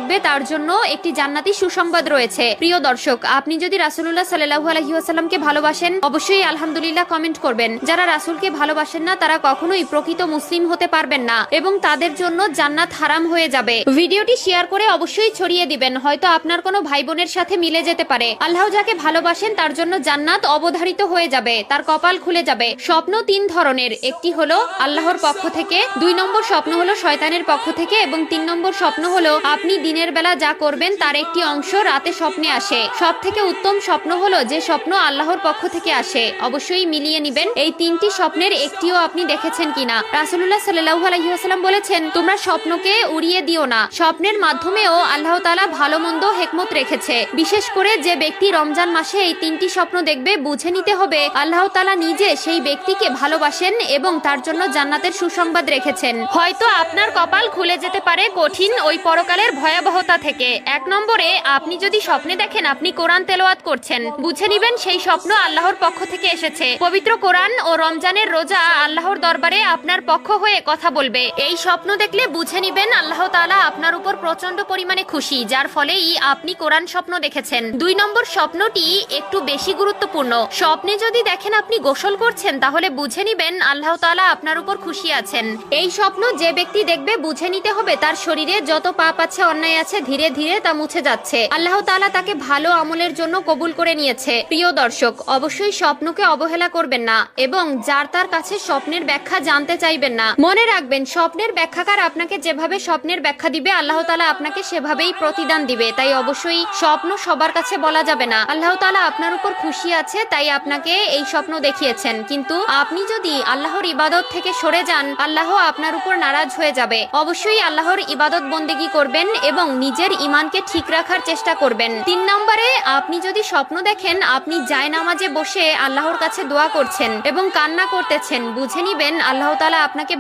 দেখবে তার জন্য একটি জান্নাতি সুসংবাদ রয়েছে। প্রিয় দর্শক, আপনি যদি রাসূলুল্লাহ সাল্লাল্লাহু আলাইহি ওয়াসাল্লামকে ভালোবাসেন অবশ্যই আলহামদুলিল্লাহ কমেন্ট করবেন। যারা রাসূলকে ভালোবাসেন না তারা কখনোই প্রকৃত মুসলিম হতে পারবেন না এবং তাদের জন্য জান্নাত হারাম হয়ে যাবে। ভিডিওটি শেয়ার করে অবশ্যই ছড়িয়ে দিবেন, হয়তো আপনার কোনো ভাই বোনের সাথে মিলে যেতে পারে। আল্লাহ যাকে ভালোবাসেন তার জন্য জান্নাত অবধারিত হয়ে যাবে, তার কপাল খুলে যাবে। স্বপ্ন তিন ধরনের, একটি হলো আল্লাহর পক্ষ থেকে, 2 নম্বর স্বপ্ন হলো শয়তানের পক্ষ থেকে এবং 3 নম্বর স্বপ্ন হলো আপনি দিনের বেলা যা করবেন তার একটি অংশ রাতে স্বপ্নে আসে। সব থেকে উত্তম স্বপ্ন হলো যে স্বপ্ন আল্লাহর পক্ষ থেকে আসে। অবশ্যই মিলিয়ে নিবেন এই 3টি স্বপ্নের একটিও আপনি দেখেছেন কিনা। রাসূলুল্লাহ সাল্লাল্লাহু আলাইহি ওয়াসাল্লাম বলেছেন, তোমরা স্বপ্নকে উড়িয়ে দিও না। স্বপ্নের মাধ্যমেও আল্লাহ তাআলা ভালো মন্দ হিকমত রেখেছে। বিশেষ করে যে ব্যক্তি রমজান মাসে এই 3টি স্বপ্ন দেখবে বুঝে নিতে হবে আল্লাহ তাআলা নিজে সেই ব্যক্তিকে ভালোবাসেন এবং তার জন্য জান্নাতের সুসংবাদ রেখেছেন। হয়তো আপনার কপাল খুলে যেতে পারে কঠিন ওই পরকালের ভয়াবহতা থেকে। 1 নম্বরে, আপনি যদি স্বপ্নে দেখেন আপনি কোরআন তেলাওয়াত করছেন, বুঝে নিবেন সেই স্বপ্ন আল্লাহর পক্ষ থেকে এসেছে। পবিত্র কোরআন ও রমজানের রোজা আল্লাহর দরবারে আপনার পক্ষ হয়ে কথা বলবে। এই স্বপ্ন দেখলে বুঝে নিবেন আল্লাহ তাআলা আপনার উপর প্রচন্ড পরিমাণে খুশি, যার ফলেই আপনি কোরআন স্বপ্ন দেখেছেন। 2 নম্বর স্বপ্নটি একটু বেশি গুরুত্বপূর্ণ। স্বপ্নে যদি দেখেন আপনি গোসল করছেন তাহলে বুঝে নিবেন আল্লাহ তাআলা আপনার উপর খুশি আছেন। এই স্বপ্ন যে ব্যক্তি দেখবে বুঝে নিতে হবে তার শরীরে যত পাপ আছে, অন্যায় আছে, ধীরে ধীরে তা মুছে যাচ্ছে। আল্লাহ তাআলা তাকে ভালো আমলের জন্য কবুল করে নিয়েছে। প্রিয় দর্শক, অবশ্যই স্বপ্নকে অবহেলা করবেন না এবং যার তার কাছে স্বপ্নের ব্যাখ্যা জানতে চাইবেন না। মনে রাখবেন, স্বপ্নের ব্যাখ্যাকার আপনাকে যেভাবে স্বপ্নের ব্যাখ্যা দিবে আল্লাহ তাআলা আপনাকে সেভাবেই প্রতিদান দিবে। তাই অবশ্যই স্বপ্ন সবার কাছে বলা যাবে না। আল্লাহ তাআলা আপনার উপর খুশি আছে তাই আপনাকে এই স্বপ্ন দেখিয়েছেন, কিন্তু আপনি যদি আল্লাহর ইবাদত থেকে সরে যান আল্লাহ আপনার উপর নারাজ হয়ে যাবে। অবশ্যই আল্লাহর ইবাদত বন্দেগী করবেন এবং নিজের ঈমানকে ঠিক রাখার চেষ্টা করবেন। 3 নম্বরে, আপনি যদি স্বপ্ন দেখেন আপনি জায়নামাজে বসে আল্লাহর কাছে দোয়া করছেন এবং কান্না করতেছেন, বুঝে নিবেন আল্লাহ তাআলা আপনাকে